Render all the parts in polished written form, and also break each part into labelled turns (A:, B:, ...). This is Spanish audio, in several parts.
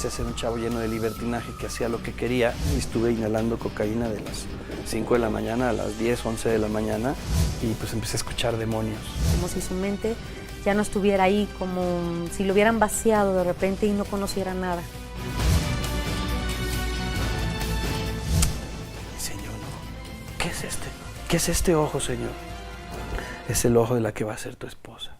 A: empecé a ser un chavo lleno de libertinaje que hacía lo que quería. Y estuve inhalando cocaína de las 5 de la mañana a las 10, 11 de la mañana y pues empecé a escuchar demonios.
B: Como si su mente ya no estuviera ahí, como si lo hubieran vaciado de repente y no conociera nada.
A: Señor, no. ¿Qué es este? ¿Qué es este ojo, Señor? Es el ojo de la que va a ser tu esposa.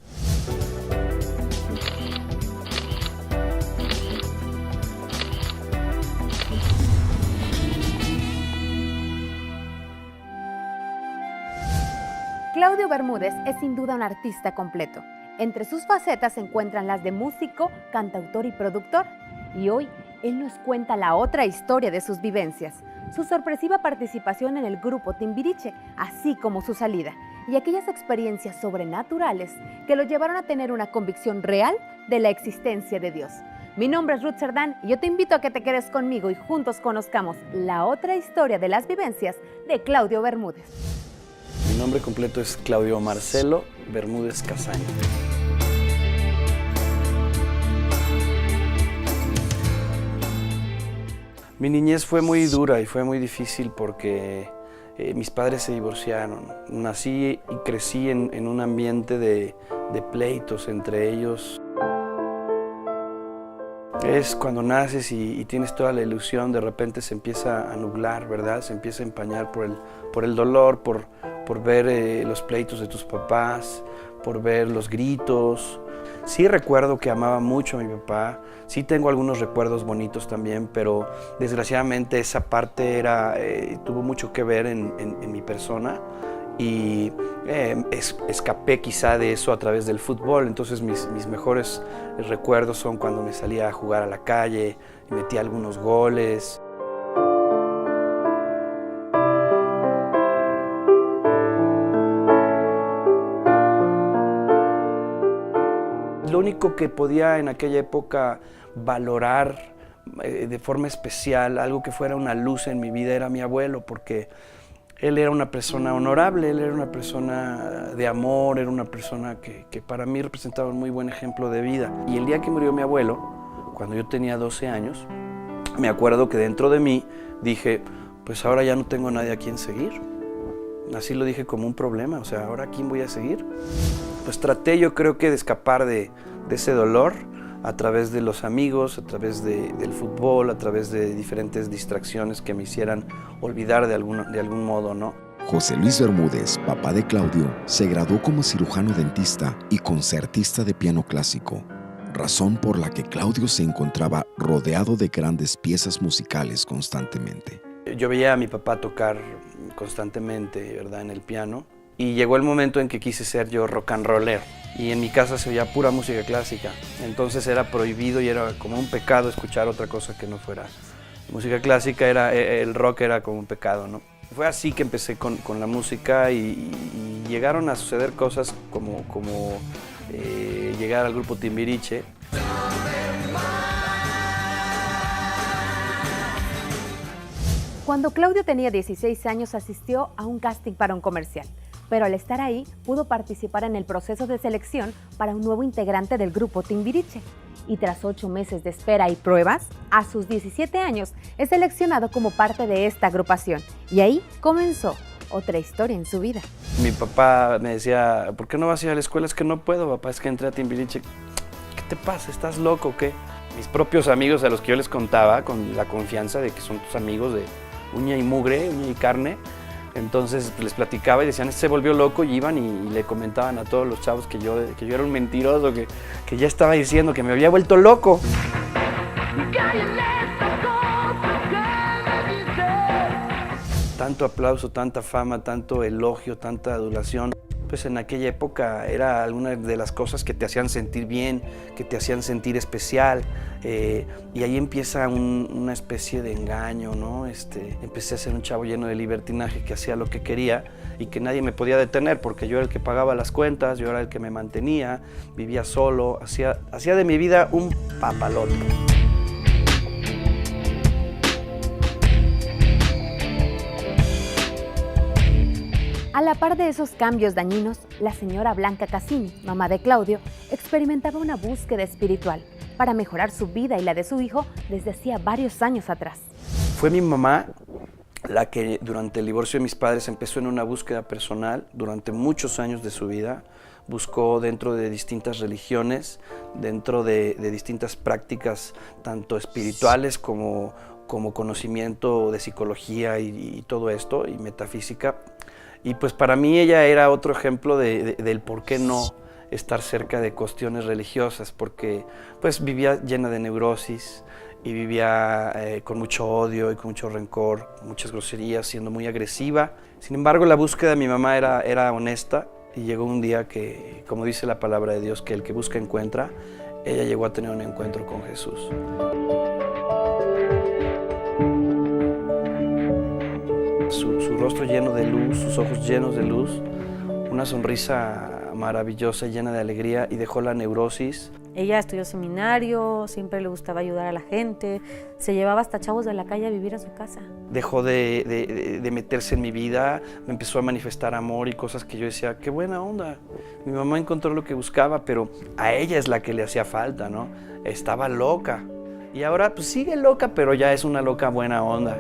C: Claudio Bermúdez es sin duda un artista completo. Entre sus facetas se encuentran las de músico, cantautor y productor. Y hoy él nos cuenta la otra historia de sus vivencias, su sorpresiva participación en el grupo Timbiriche, así como su salida, y aquellas experiencias sobrenaturales que lo llevaron a tener una convicción real de la existencia de Dios. Mi nombre es Ruth Cerdán y yo te invito a que te quedes conmigo y juntos conozcamos la otra historia de las vivencias de Claudio Bermúdez.
A: Mi nombre completo es Claudio Marcelo Bermúdez Casaña. Mi niñez fue muy dura y fue muy difícil porque mis padres se divorciaron. Nací y crecí en un ambiente de pleitos entre ellos. Es cuando naces y tienes toda la ilusión, de repente se empieza a nublar, ¿verdad? Se empieza a empañar por el dolor, por ver los pleitos de tus papás, por ver los gritos. Sí recuerdo que amaba mucho a mi papá, sí tengo algunos recuerdos bonitos también, pero desgraciadamente esa parte tuvo mucho que ver en mi persona y escapé quizá de eso a través del fútbol. Entonces mis mejores recuerdos son cuando me salía a jugar a la calle y metía algunos goles. Lo único que podía en aquella época valorar de forma especial, algo que fuera una luz en mi vida, era mi abuelo, porque él era una persona honorable, él era una persona de amor, era una persona que para mí representaba un muy buen ejemplo de vida. Y el día que murió mi abuelo, cuando yo tenía 12 años, me acuerdo que dentro de mí dije, pues ahora ya no tengo nadie a quien seguir. Así lo dije como un problema, o sea, ¿ahora a quién voy a seguir? Pues traté yo creo que de escapar de ese dolor a través de los amigos, a través del fútbol, a través de diferentes distracciones que me hicieran olvidar de algún modo, ¿no?
D: José Luis Bermúdez, papá de Claudio, se graduó como cirujano dentista y concertista de piano clásico, razón por la que Claudio se encontraba rodeado de grandes piezas musicales constantemente.
A: Yo veía a mi papá tocar constantemente, ¿verdad?, en el piano. Y llegó el momento en que quise ser yo rock and roller y en mi casa se oía pura música clásica, entonces era prohibido y era como un pecado escuchar otra cosa que no fuera música clásica, el rock era como un pecado, ¿no? Fue así que empecé con la música y llegaron a suceder cosas como llegar al grupo Timbiriche.
C: Cuando Claudio tenía 16 años asistió a un casting para un comercial, pero al estar ahí pudo participar en el proceso de selección para un nuevo integrante del grupo Timbiriche. Y tras 8 meses de espera y pruebas, a sus 17 años es seleccionado como parte de esta agrupación. Y ahí comenzó otra historia en su vida.
A: Mi papá me decía, ¿por qué no vas a ir a la escuela? Es que no puedo, papá, es que entré a Timbiriche. ¿Qué te pasa? ¿Estás loco o qué? Mis propios amigos a los que yo les contaba, con la confianza de que son tus amigos de uña y mugre, uña y carne, entonces les platicaba y decían, este se volvió loco, y iban y le comentaban a todos los chavos que yo era un mentiroso, que ya estaba diciendo que me había vuelto loco. Tanto aplauso, tanta fama, tanto elogio, tanta adulación, pues en aquella época era alguna de las cosas que te hacían sentir bien, que te hacían sentir especial, y ahí empieza una especie de engaño, ¿no? Empecé a ser un chavo lleno de libertinaje que hacía lo que quería y que nadie me podía detener porque yo era el que pagaba las cuentas, yo era el que me mantenía, vivía solo, hacía de mi vida un papalote.
C: A la la par de esos cambios dañinos, la señora Blanca Cassini, mamá de Claudio, experimentaba una búsqueda espiritual para mejorar su vida y la de su hijo desde hacía varios años atrás.
A: Fue mi mamá la que durante el divorcio de mis padres empezó en una búsqueda personal durante muchos años de su vida. Buscó dentro de distintas religiones, dentro de distintas prácticas, tanto espirituales como conocimiento de psicología y todo esto, y metafísica. Y pues para mí ella era otro ejemplo del por qué no estar cerca de cuestiones religiosas, porque pues vivía llena de neurosis y vivía con mucho odio y con mucho rencor, muchas groserías, siendo muy agresiva. Sin embargo, la búsqueda de mi mamá era honesta, y llegó un día que, como dice la palabra de Dios, que el que busca encuentra. Ella llegó a tener un encuentro con Jesús. Su rostro lleno de luz, sus ojos llenos de luz, una sonrisa maravillosa, llena de alegría, y dejó la neurosis.
B: Ella estudió seminario, siempre le gustaba ayudar a la gente, se llevaba hasta chavos de la calle a vivir a su casa.
A: Dejó de meterse en mi vida, me empezó a manifestar amor y cosas que yo decía, qué buena onda. Mi mamá encontró lo que buscaba, pero a ella es la que le hacía falta, ¿no? Estaba loca. Y ahora pues sigue loca, pero ya es una loca buena onda.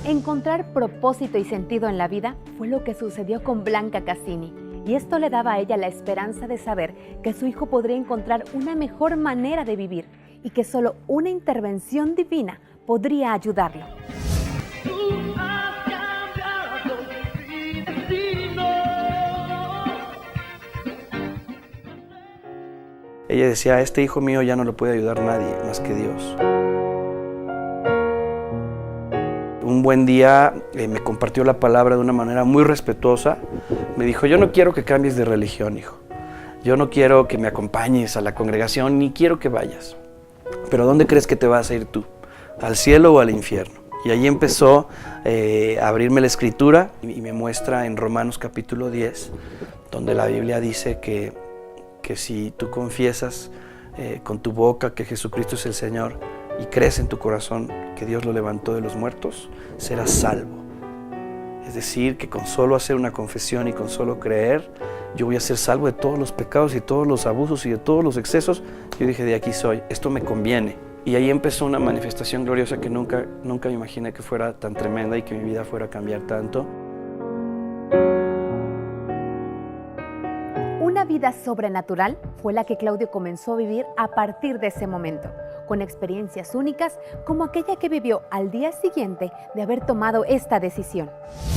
C: Encontrar propósito y sentido en la vida fue lo que sucedió con Blanca Cassini, y esto le daba a ella la esperanza de saber que su hijo podría encontrar una mejor manera de vivir y que solo una intervención divina podría ayudarlo.
A: Ella decía, a este hijo mío ya no lo puede ayudar nadie más que Dios. Un buen día me compartió la palabra de una manera muy respetuosa. Me dijo, yo no quiero que cambies de religión, hijo. Yo no quiero que me acompañes a la congregación, ni quiero que vayas. Pero ¿dónde crees que te vas a ir tú? ¿Al cielo o al infierno? Y ahí empezó a abrirme la escritura y me muestra en Romanos capítulo 10, donde la Biblia dice que si tú confiesas con tu boca que Jesucristo es el Señor y crees en tu corazón que Dios lo levantó de los muertos, serás salvo. Es decir, que con solo hacer una confesión y con solo creer, yo voy a ser salvo de todos los pecados y todos los abusos y de todos los excesos. Yo dije, de aquí soy, esto me conviene. Y ahí empezó una manifestación gloriosa que nunca me imaginé que fuera tan tremenda y que mi vida fuera a cambiar tanto.
C: Una vida sobrenatural fue la que Claudio comenzó a vivir a partir de ese momento, con experiencias únicas como aquella que vivió al día siguiente de haber tomado esta decisión.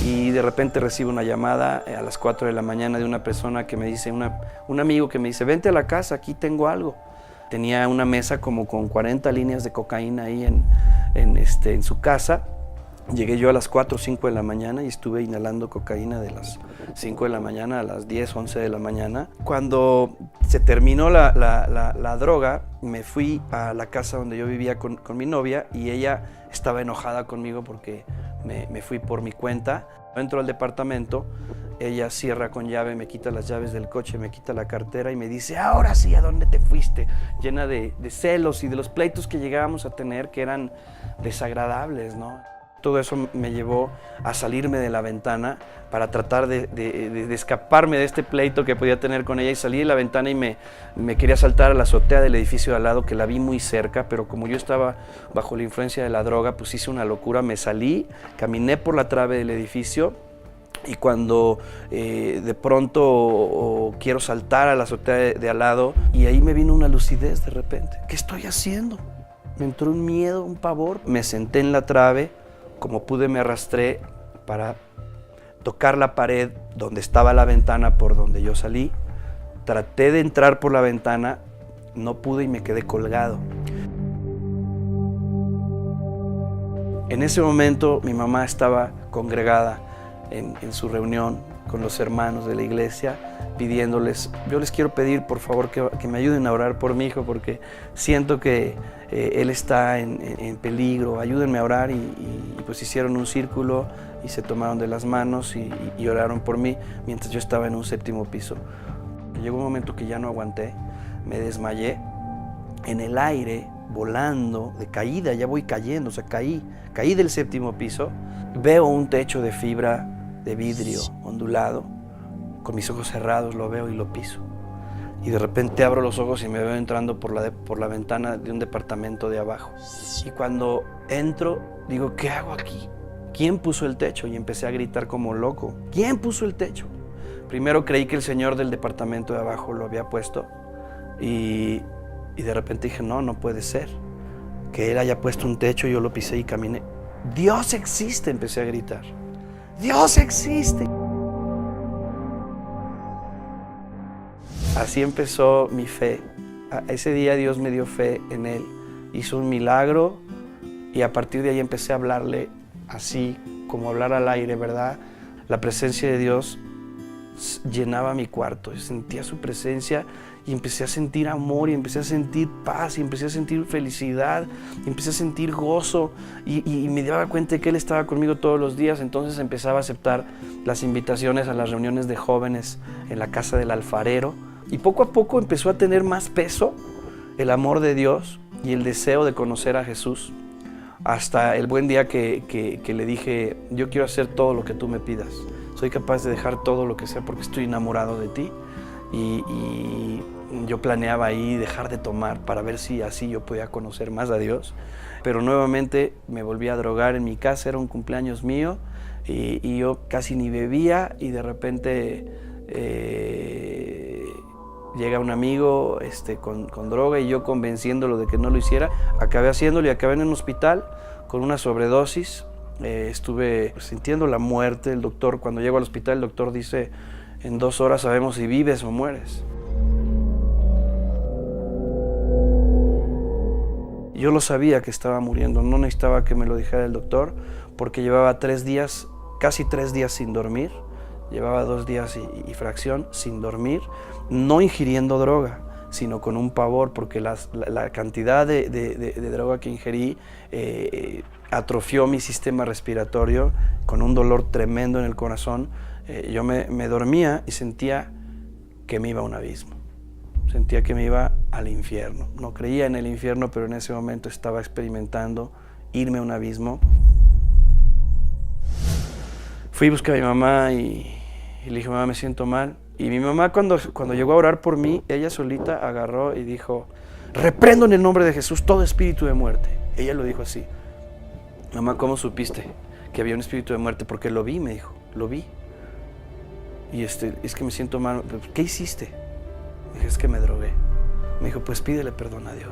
A: Y de repente recibo una llamada a las 4 de la mañana de una persona que me dice, un amigo que me dice, vente a la casa, aquí tengo algo. Tenía una mesa como con 40 líneas de cocaína ahí en su casa. Llegué yo a las 4 o 5 de la mañana y estuve inhalando cocaína de las 5 de la mañana a las 10, 11 de la mañana. Cuando se terminó la droga, me fui a la casa donde yo vivía con mi novia, y ella estaba enojada conmigo porque me fui por mi cuenta. Entro al departamento, ella cierra con llave, me quita las llaves del coche, me quita la cartera y me dice, ahora sí, ¿a dónde te fuiste? Llena de celos y de los pleitos que llegábamos a tener, que eran desagradables, ¿no? Todo eso me llevó a salirme de la ventana para tratar de escaparme de este pleito que podía tener con ella, y salí de la ventana y me quería saltar a la azotea del edificio de al lado, que la vi muy cerca, pero como yo estaba bajo la influencia de la droga, pues hice una locura, me salí, caminé por la trave del edificio, y cuando de pronto quiero saltar a la azotea de al lado, y ahí me vino una lucidez de repente. ¿Qué estoy haciendo? Me entró un miedo, un pavor. Me senté en la trave, como pude me arrastré para tocar la pared donde estaba la ventana por donde yo salí. Traté de entrar por la ventana, no pude y me quedé colgado. En ese momento mi mamá estaba congregada en su reunión con los hermanos de la iglesia, pidiéndoles, yo les quiero pedir por favor que me ayuden a orar por mi hijo, porque siento que él está en peligro, ayúdenme a orar, y pues hicieron un círculo y se tomaron de las manos y oraron por mí mientras yo estaba en un 7º piso. Llegó un momento que ya no aguanté, me desmayé. En el aire volando de caída, ya voy cayendo, o sea, caí del 7º piso, veo un techo de fibra de vidrio ondulado, con mis ojos cerrados lo veo y lo piso. Y de repente abro los ojos y me veo entrando por la ventana de un departamento de abajo. Y cuando entro, digo, ¿qué hago aquí? ¿Quién puso el techo? Y empecé a gritar como loco. ¿Quién puso el techo? Primero creí que el señor del departamento de abajo lo había puesto. Y de repente dije, no puede ser. Que él haya puesto un techo, yo lo pisé y caminé. ¡Dios existe! Empecé a gritar. ¡Dios existe! Así empezó mi fe. Ese día Dios me dio fe en Él. Hizo un milagro y a partir de ahí empecé a hablarle así, como hablar al aire, ¿verdad? La presencia de Dios llenaba mi cuarto. Yo sentía su presencia y empecé a sentir amor y empecé a sentir paz y empecé a sentir felicidad y empecé a sentir gozo y me daba cuenta de que Él estaba conmigo todos los días. Entonces empezaba a aceptar las invitaciones a las reuniones de jóvenes en la casa del alfarero. Y poco a poco empezó a tener más peso el amor de Dios y el deseo de conocer a Jesús. Hasta el buen día que le dije, yo quiero hacer todo lo que tú me pidas. Soy capaz de dejar todo lo que sea porque estoy enamorado de ti. Y yo planeaba ahí dejar de tomar para ver si así yo podía conocer más a Dios. Pero nuevamente me volví a drogar en mi casa, era un cumpleaños mío y yo casi ni bebía y de repente llega un amigo con droga y yo convenciéndolo de que no lo hiciera, acabé haciéndolo y acabé en un hospital con una sobredosis. Estuve sintiendo la muerte. El doctor, cuando llego al hospital, el doctor dice, en 2 horas sabemos si vives o mueres. Yo lo sabía que estaba muriendo, no necesitaba que me lo dijera el doctor, porque llevaba 3 días, casi 3 días sin dormir. Llevaba 2 días y fracción sin dormir, no ingiriendo droga, sino con un pavor, porque la cantidad de droga que ingerí atrofió mi sistema respiratorio con un dolor tremendo en el corazón. Yo me dormía y sentía que me iba a un abismo, sentía que me iba al infierno. No creía en el infierno, pero en ese momento estaba experimentando irme a un abismo. Fui a buscar a mi mamá y le dije, mamá, me siento mal. Y mi mamá cuando llegó a orar por mí, ella solita agarró y dijo, reprendo en el nombre de Jesús todo espíritu de muerte. Ella lo dijo así. Mamá, ¿cómo supiste que había un espíritu de muerte? Porque lo vi, me dijo, lo vi. Y es que me siento mal. ¿Qué hiciste? Dije, es que me drogué. Me dijo, pues pídele perdón a Dios.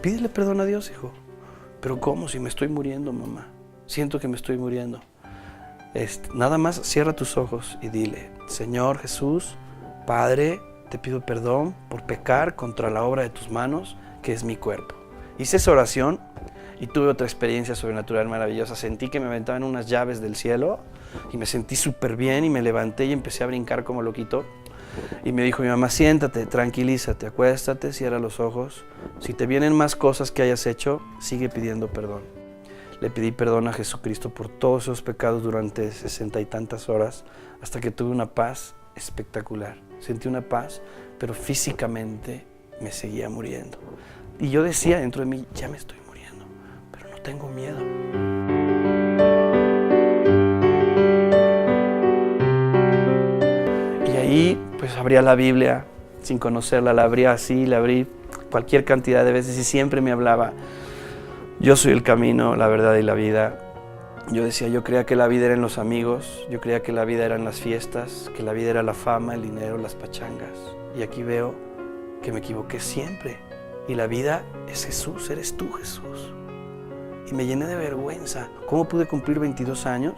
A: Pídele perdón a Dios, hijo. Pero ¿cómo? Si me estoy muriendo, mamá. Siento que me estoy muriendo. Nada más cierra tus ojos y dile, Señor Jesús, Padre, te pido perdón por pecar contra la obra de tus manos, que es mi cuerpo. Hice esa oración y tuve otra experiencia sobrenatural maravillosa. Sentí que me aventaban unas llaves del cielo y me sentí súper bien y me levanté y empecé a brincar como loquito. Y me dijo mi mamá, siéntate, tranquilízate, acuéstate, cierra los ojos. Si te vienen más cosas que hayas hecho, sigue pidiendo perdón. Le pedí perdón a Jesucristo por todos esos pecados durante 60 y tantas horas, hasta que tuve una paz espectacular. Sentí una paz, pero físicamente me seguía muriendo. Y yo decía dentro de mí, ya me estoy muriendo, pero no tengo miedo. Y ahí pues abría la Biblia sin conocerla, la abría así, la abrí cualquier cantidad de veces y siempre me hablaba. Yo soy el camino, la verdad y la vida. Yo decía, yo creía que la vida era en los amigos, yo creía que la vida era en las fiestas, que la vida era la fama, el dinero, las pachangas. Y aquí veo que me equivoqué siempre. Y la vida es Jesús, eres tú, Jesús. Y me llené de vergüenza. ¿Cómo pude cumplir 22 años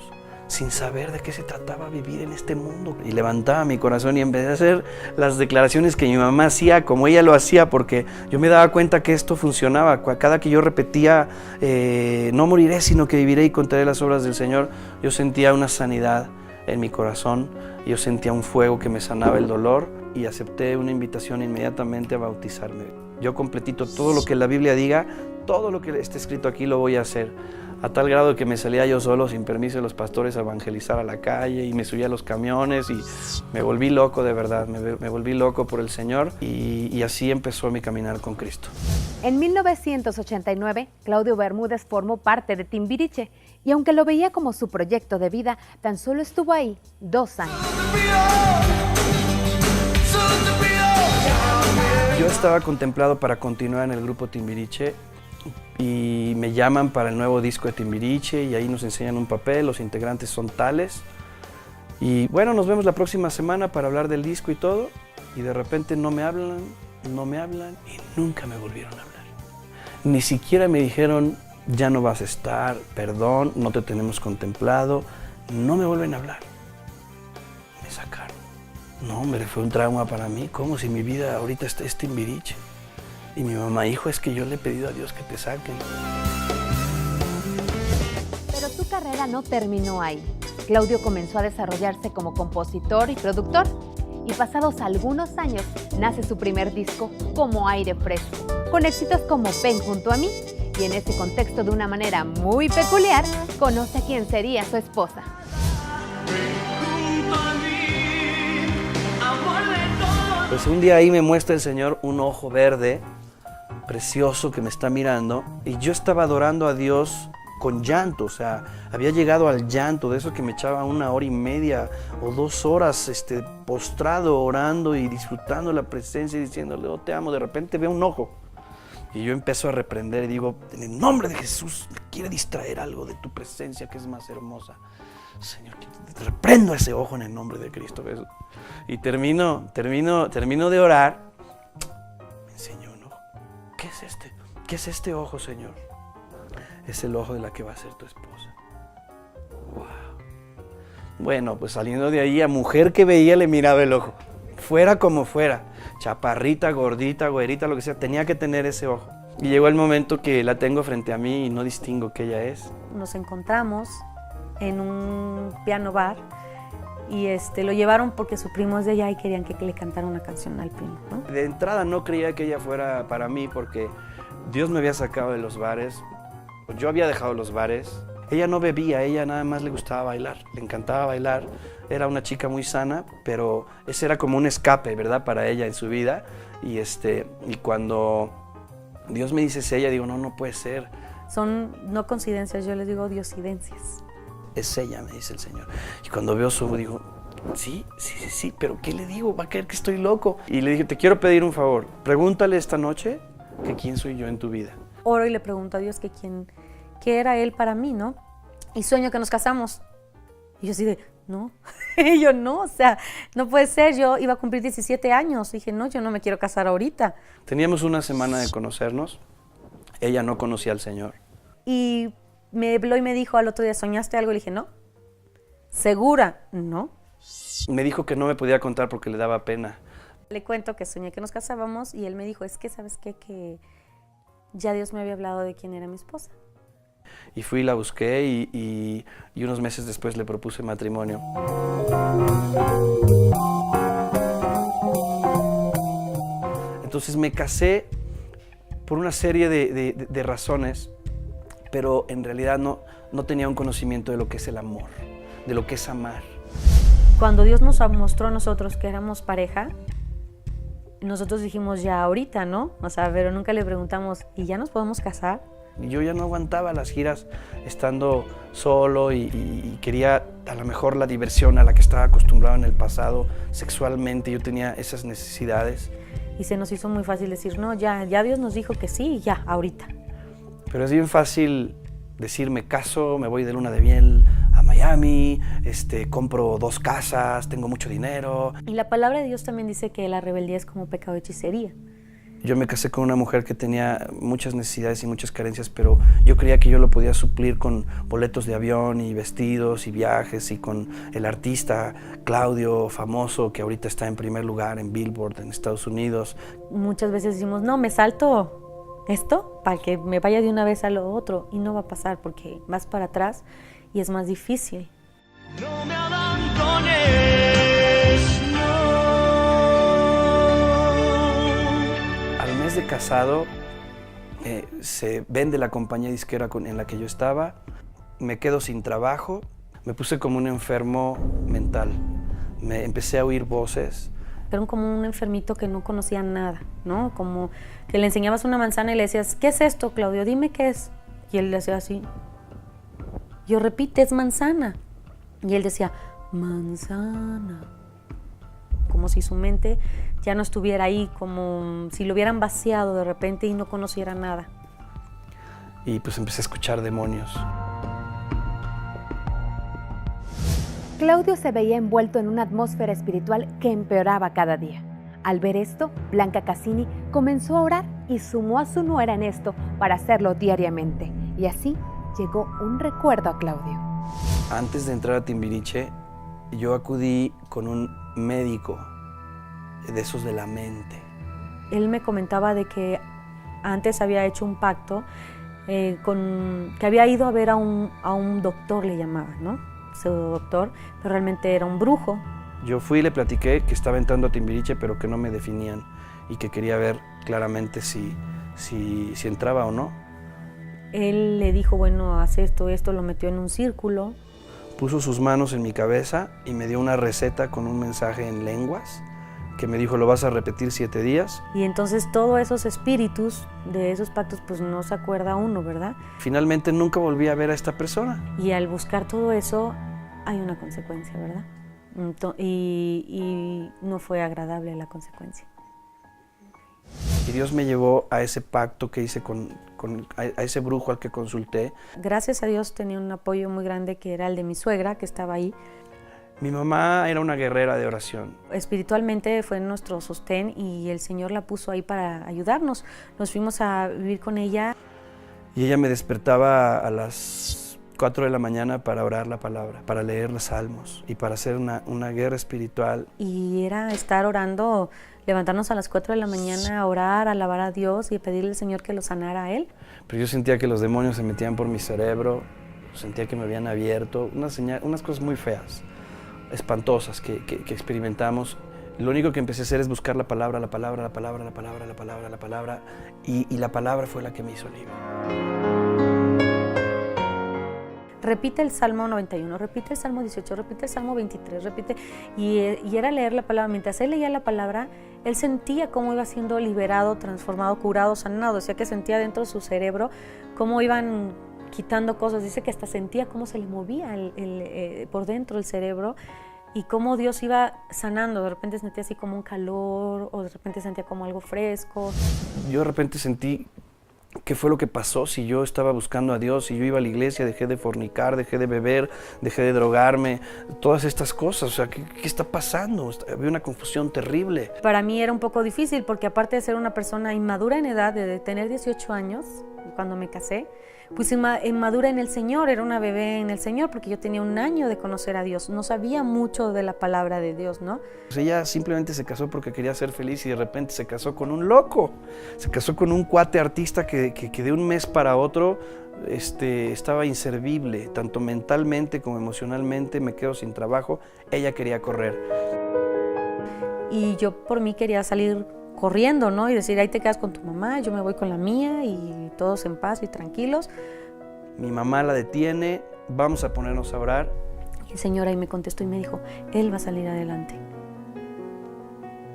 A: sin saber de qué se trataba vivir en este mundo? Y levantaba mi corazón y empecé a hacer las declaraciones que mi mamá hacía, como ella lo hacía, porque yo me daba cuenta que esto funcionaba. Cada que yo repetía, no moriré, sino que viviré y contaré las obras del Señor, yo sentía una sanidad en mi corazón, yo sentía un fuego que me sanaba el dolor y acepté una invitación inmediatamente a bautizarme. Yo completito todo lo que la Biblia diga, todo lo que esté escrito aquí lo voy a hacer. a tal grado que me salía yo solo sin permiso de los pastores a evangelizar a la calle y me subía a los camiones y me volví loco de verdad, me volví loco por el Señor y así empezó mi caminar con Cristo.
C: En 1989, Claudio Bermúdez formó parte de Timbiriche y aunque lo veía como su proyecto de vida, tan solo estuvo ahí 2 años.
A: Yo estaba contemplado para continuar en el grupo Timbiriche y me llaman para el nuevo disco de Timbiriche y ahí nos enseñan un papel, los integrantes son tales. Y bueno, nos vemos la próxima semana para hablar del disco y todo. Y de repente no me hablan y nunca me volvieron a hablar. Ni siquiera me dijeron, ya no vas a estar, perdón, no te tenemos contemplado. No me vuelven a hablar. Me sacaron. No, hombre, fue un trauma para mí. ¿Cómo si mi vida ahorita es Timbiriche? Y mi mamá, hijo, es que yo le he pedido a Dios que te saquen.
C: Pero su carrera no terminó ahí. Claudio comenzó a desarrollarse como compositor y productor. Y pasados algunos años, nace su primer disco, Como Aire Fresco, con éxitos como Ven junto a mí. Y en ese contexto, de una manera muy peculiar, conoce a quien sería su esposa.
A: Pues un día ahí me muestra el Señor un ojo verde, precioso, que me está mirando. Y yo estaba adorando a Dios con llanto, o sea, había llegado al llanto, de eso que me echaba 1 hora y media o 2 horas postrado, orando y disfrutando la presencia y diciéndole, oh, te amo. De repente veo un ojo y yo empiezo a reprender y digo, en el nombre de Jesús, me quiere distraer algo de tu presencia que es más hermosa. Señor, reprendo ese ojo en el nombre de Cristo Jesús. Y termino de orar. Me enseñó un ojo. ¿Qué es este? ¿Qué es este ojo, Señor? Es el ojo de la que va a ser tu esposa. Wow. Bueno, pues saliendo de ahí, a mujer que veía le miraba el ojo. Fuera como fuera, chaparrita, gordita, güerita, lo que sea, tenía que tener ese ojo. Y llegó el momento que la tengo frente a mí y no distingo qué ella es.
B: Nos encontramos en un piano bar y lo llevaron porque su primo es de allá y querían que le cantara una canción al primo, ¿no?
A: De entrada no creía que ella fuera para mí porque Dios me había sacado de los bares. Yo había dejado los bares. Ella no bebía, ella nada más le gustaba bailar, le encantaba bailar. Era una chica muy sana, pero ese era como un escape, ¿verdad?, para ella en su vida. Y cuando Dios me dice es ella, digo, no puede ser.
B: Son no coincidencias, yo les digo diosidencias.
A: Es ella, me dice el Señor. Y cuando veo su voz, digo, sí, pero ¿qué le digo? Va a creer que estoy loco. Y le dije, te quiero pedir un favor, pregúntale esta noche que quién soy yo en tu vida.
B: Oro y le pregunto a Dios que qué era Él para mí, ¿no? Y sueño que nos casamos. Y yo así de, no. Y yo no, o sea, no puede ser. Yo iba a cumplir 17 años. Dije, no, yo no me quiero casar ahorita.
A: Teníamos una semana de conocernos. Ella no conocía al Señor.
B: Y me habló y me dijo al otro día, ¿soñaste algo? Le dije, no. ¿Segura? No.
A: Me dijo que no me podía contar porque le daba pena.
B: Le cuento que soñé que nos casábamos y él me dijo, es que, ¿sabes qué? Que ya Dios me había hablado de quién era mi esposa.
A: Y fui, la busqué y unos meses después le propuse matrimonio. Entonces me casé por una serie de razones, pero en realidad no tenía un conocimiento de lo que es el amor, de lo que es amar.
B: Cuando Dios nos mostró a nosotros que éramos pareja, nosotros dijimos ya ahorita, ¿no? O sea, pero nunca le preguntamos, ¿y ya nos podemos casar?
A: Y yo ya no aguantaba las giras estando solo y quería a lo mejor la diversión a la que estaba acostumbrado en el pasado sexualmente. Yo tenía esas necesidades.
B: Y se nos hizo muy fácil decir, no, ya Dios nos dijo que sí, ya, ahorita.
A: Pero es bien fácil decir, me caso, me voy de luna de miel a Miami, compro 2 casas, tengo mucho dinero.
B: Y la palabra de Dios también dice que la rebeldía es como pecado de hechicería.
A: Yo me casé con una mujer que tenía muchas necesidades y muchas carencias, pero yo creía que yo lo podía suplir con boletos de avión y vestidos y viajes y con el artista Claudio, famoso, que ahorita está en primer lugar en Billboard en Estados Unidos.
B: Muchas veces decimos, no, me salto esto para que me vaya de una vez a lo otro, y no va a pasar porque vas para atrás y es más difícil.
E: No me abandones,
A: Al mes de casado, se vende la compañía disquera en la que yo estaba, me quedo sin trabajo, me puse como un enfermo mental, me empecé a oír voces.
B: Era como un enfermito que no conocía nada, ¿no? Como que le enseñabas una manzana y le decías, ¿qué es esto, Claudio? Dime qué es. Y él le hacía así. Yo repite, es manzana. Y él decía, manzana. Como si su mente ya no estuviera ahí, como si lo hubieran vaciado de repente y no conociera nada.
A: Y pues empecé a escuchar demonios.
C: Claudio se veía envuelto en una atmósfera espiritual que empeoraba cada día. Al ver esto, Blanca Cassini comenzó a orar y sumó a su nuera en esto para hacerlo diariamente. Y así llegó un recuerdo a Claudio.
A: Antes de entrar a Timbiriche, yo acudí con un médico de esos de la mente.
B: Él me comentaba de que antes había hecho un pacto, que había ido a ver a un doctor, le llamaba, ¿no? Pseudo-doctor, pero realmente era un brujo.
A: Yo fui y le platiqué que estaba entrando a Timbiriche, pero que no me definían y que quería ver claramente si entraba o no.
B: Él le dijo, bueno, haz esto, lo metió en un círculo.
A: Puso sus manos en mi cabeza y me dio una receta con un mensaje en lenguas que me dijo, lo vas a repetir 7 días.
B: Y entonces todos esos espíritus de esos pactos, pues no se acuerda uno, ¿verdad?
A: Finalmente nunca volví a ver a esta persona.
B: Y al buscar todo eso, hay una consecuencia, ¿verdad? Y no fue agradable la consecuencia.
A: Y Dios me llevó a ese pacto que hice a ese brujo al que consulté.
B: Gracias a Dios tenía un apoyo muy grande que era el de mi suegra, que estaba ahí.
A: Mi mamá era una guerrera de oración.
B: Espiritualmente fue nuestro sostén y el Señor la puso ahí para ayudarnos. Nos fuimos a vivir con ella.
A: Y ella me despertaba a las 4 de la mañana para orar la palabra, para leer los salmos y para hacer una guerra espiritual.
B: Y era estar orando, levantarnos a las 4 de la mañana a orar, a alabar a Dios y pedirle al Señor que lo sanara a Él.
A: Pero yo sentía que los demonios se metían por mi cerebro, sentía que me habían abierto, unas cosas muy feas, espantosas que experimentamos. Lo único que empecé a hacer es buscar la palabra, y la palabra fue la que me hizo libre.
B: Repite el Salmo 91, repite el Salmo 18, repite el Salmo 23, y era leer la palabra. Mientras él leía la palabra, él sentía cómo iba siendo liberado, transformado, curado, sanado. Decía que sentía dentro de su cerebro cómo iban quitando cosas. Dice que hasta sentía cómo se le movía por dentro el cerebro y cómo Dios iba sanando. De repente sentía así como un calor o de repente sentía como algo fresco.
A: Yo de repente sentí qué fue lo que pasó si yo estaba buscando a Dios, si yo iba a la iglesia, dejé de fornicar, dejé de beber, dejé de drogarme, todas estas cosas. O sea, ¿qué está pasando? Había una confusión terrible.
B: Para mí era un poco difícil porque aparte de ser una persona inmadura en edad, de tener 18 años cuando me casé, pues inmadura en el Señor, era una bebé en el Señor porque yo tenía 1 año de conocer a Dios, no sabía mucho de la palabra de Dios, ¿no?
A: Pues ella simplemente se casó porque quería ser feliz y de repente se casó con un loco, se casó con un cuate artista que de un mes para otro estaba inservible, tanto mentalmente como emocionalmente. Me quedo sin trabajo, ella quería correr.
B: Y yo por mí quería salir corriendo, ¿no? Y decir, ahí te quedas con tu mamá, yo me voy con la mía y todos en paz y tranquilos.
A: Mi mamá la detiene, vamos a ponernos a orar.
B: Y el Señor ahí me contestó y me dijo, Él va a salir adelante.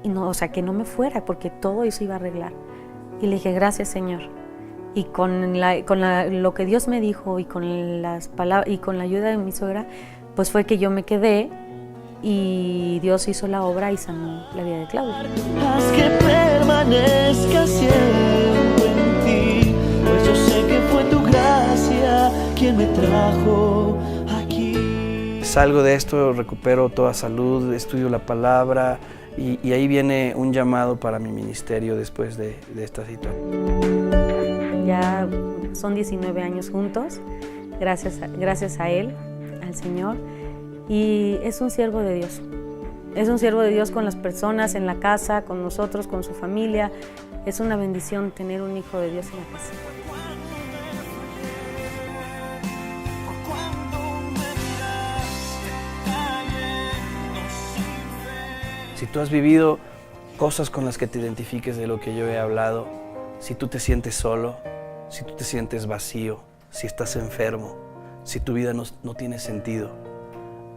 B: Y no, o sea, que no me fuera porque todo eso iba a arreglar. Y le dije, gracias, Señor. Y con lo que Dios me dijo y con las palabras y con la ayuda de mi suegra, pues fue que yo me quedé y Dios hizo la obra y sanó la vida de Claudio.
E: Haz que permanezca siempre en ti, pues yo sé que fue tu gracia quien me trajo aquí.
A: Salgo de esto, recupero toda salud, estudio la palabra y ahí viene un llamado para mi ministerio después de esta situación.
B: Ya son 19 años juntos, gracias a Él, al Señor. Y es un siervo de Dios. Es un siervo de Dios con las personas, en la casa, con nosotros, con su familia. Es una bendición tener un hijo de Dios en la casa.
A: Si tú has vivido cosas con las que te identifiques de lo que yo he hablado, si tú te sientes solo, si tú te sientes vacío, si estás enfermo, si tu vida no tiene sentido,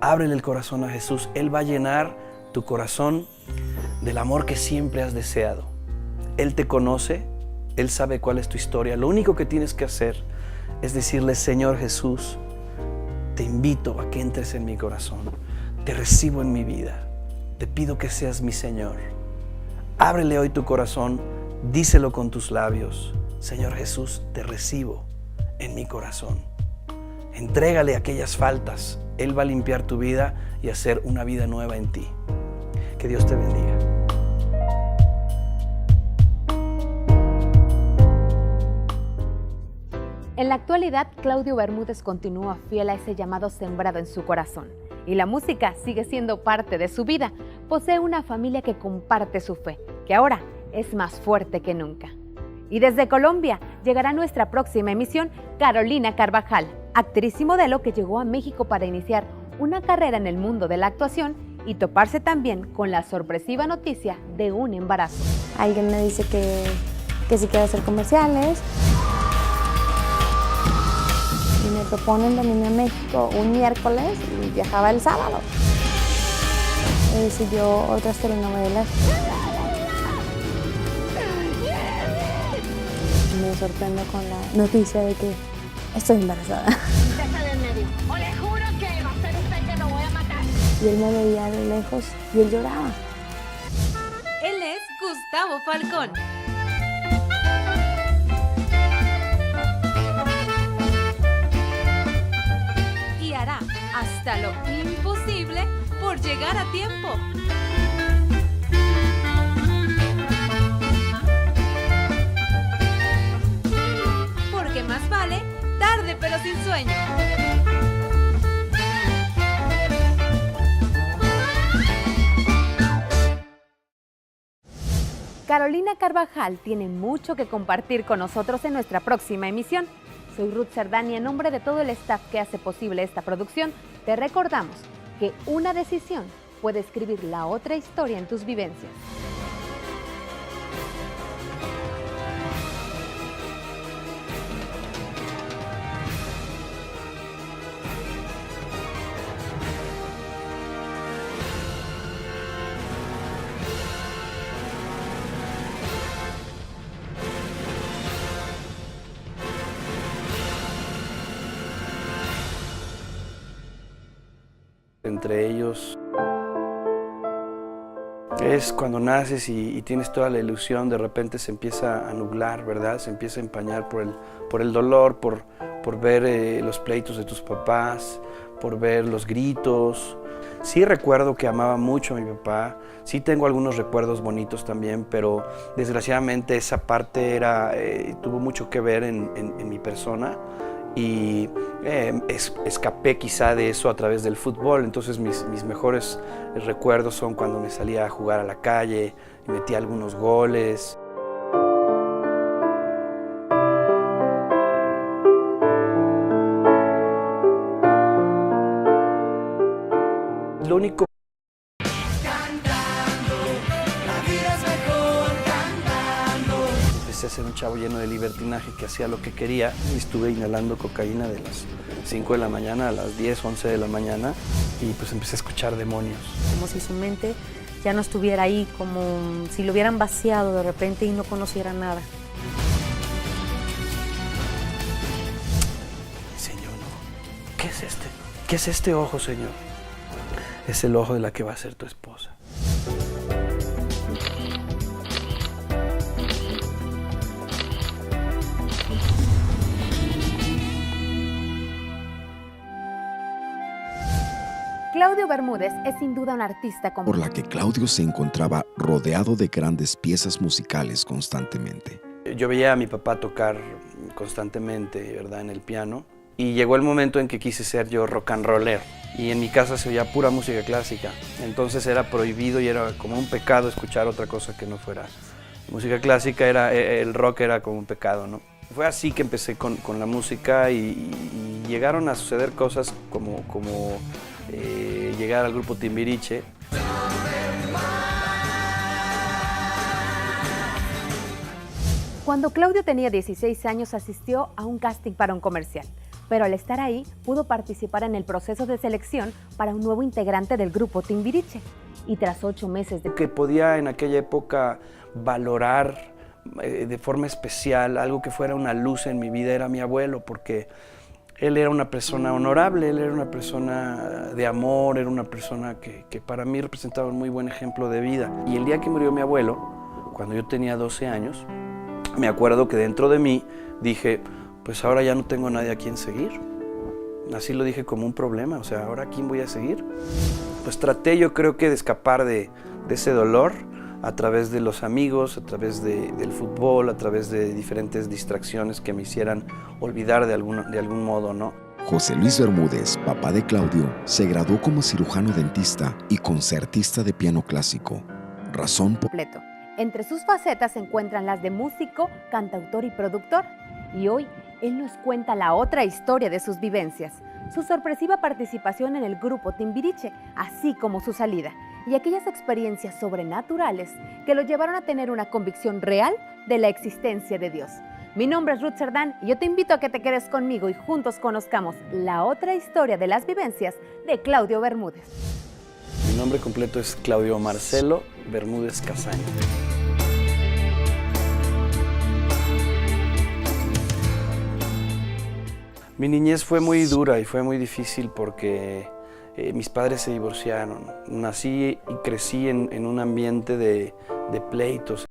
A: ábrele el corazón a Jesús. Él va a llenar tu corazón del amor que siempre has deseado. Él te conoce, Él sabe cuál es tu historia. Lo único que tienes que hacer es decirle: Señor Jesús, te invito a que entres en mi corazón. Te recibo en mi vida. Te pido que seas mi Señor. Ábrele hoy tu corazón, díselo con tus labios: Señor Jesús, te recibo en mi corazón. Entrégale aquellas faltas. Él va a limpiar tu vida y hacer una vida nueva en ti. Que Dios te bendiga.
C: En la actualidad, Claudio Bermúdez continúa fiel a ese llamado sembrado en su corazón. Y la música sigue siendo parte de su vida. Posee una familia que comparte su fe, que ahora es más fuerte que nunca. Y desde Colombia llegará nuestra próxima emisión Carolina Carvajal, actriz y modelo que llegó a México para iniciar una carrera en el mundo de la actuación y toparse también con la sorpresiva noticia de un embarazo.
F: Alguien me dice que si quiero hacer comerciales. Y me proponen venirme a México un miércoles y viajaba el sábado. Y yo otras telenovelas. Me sorprendo con la noticia de que estoy embarazada.
G: O le juro que va a ser usted que lo voy a matar.
F: Y él me veía de lejos y él lloraba.
C: Él es Gustavo Falcón. Y hará hasta lo imposible por llegar a tiempo. Porque más vale tarde pero sin sueño. Carolina Carvajal tiene mucho que compartir con nosotros en nuestra próxima emisión. Soy Ruth Cerdán y en nombre de todo el staff que hace posible esta producción, te recordamos que una decisión puede escribir la otra historia en tus vivencias.
A: Entre ellos es cuando naces y tienes toda la ilusión, de repente se empieza a nublar, ¿verdad? Se empieza a empañar por el dolor, por ver los pleitos de tus papás, por ver los gritos. Sí recuerdo que amaba mucho a mi papá, sí tengo algunos recuerdos bonitos también, pero desgraciadamente esa parte tuvo mucho que ver en mi persona. Y escapé quizá de eso a través del fútbol. Entonces mis mejores recuerdos son cuando me salía a jugar a la calle y metía algunos goles. Lo único a ser un chavo lleno de libertinaje que hacía lo que quería y estuve inhalando cocaína de las 5 de la mañana a las 10, 11 de la mañana y pues empecé a escuchar demonios.
B: Como si su mente ya no estuviera ahí, como si lo hubieran vaciado de repente y no conociera nada.
A: Señor, no. ¿Qué es este? ¿Qué es este ojo, Señor? Es el ojo de la que va a ser tu esposa.
C: Claudio Bermúdez es sin duda un artista
D: por la que Claudio se encontraba rodeado de grandes piezas musicales constantemente.
A: Yo veía a mi papá tocar constantemente, ¿verdad?, en el piano, y llegó el momento en que quise ser yo rock and roller, y en mi casa se oía pura música clásica, entonces era prohibido y era como un pecado escuchar otra cosa que no fuera música clásica, el rock era como un pecado, ¿no? Fue así que empecé con la música y llegaron a suceder cosas como llegar al grupo Timbiriche.
C: Cuando Claudio tenía 16 años asistió a un casting para un comercial, pero al estar ahí pudo participar en el proceso de selección para un nuevo integrante del grupo Timbiriche. Y tras 8 meses de...
A: Que podía en aquella época valorar de forma especial algo que fuera una luz en mi vida era mi abuelo, porque él era una persona honorable, él era una persona de amor, era una persona que para mí representaba un muy buen ejemplo de vida. Y el día que murió mi abuelo, cuando yo tenía 12 años, me acuerdo que dentro de mí dije, pues ahora ya no tengo nadie a quien seguir. Así lo dije como un problema, o sea, ¿ahora a quién voy a seguir? Pues traté yo creo que de escapar de ese dolor a través de los amigos, a través del fútbol, a través de diferentes distracciones que me hicieran olvidar de algún modo, ¿no?
D: José Luis Bermúdez, papá de Claudio, se graduó como cirujano dentista y concertista de piano clásico. Razón por...
C: completo. Entre sus facetas se encuentran las de músico, cantautor y productor. Y hoy él nos cuenta la otra historia de sus vivencias, su sorpresiva participación en el grupo Timbiriche, así como su salida, y aquellas experiencias sobrenaturales que lo llevaron a tener una convicción real de la existencia de Dios. Mi nombre es Ruth Cerdán y yo te invito a que te quedes conmigo y juntos conozcamos la otra historia de las vivencias de Claudio Bermúdez.
A: Mi nombre completo es Claudio Marcelo Bermúdez Casaño. Mi niñez fue muy dura y fue muy difícil porque mis padres se divorciaron. Nací y crecí en un ambiente de pleitos.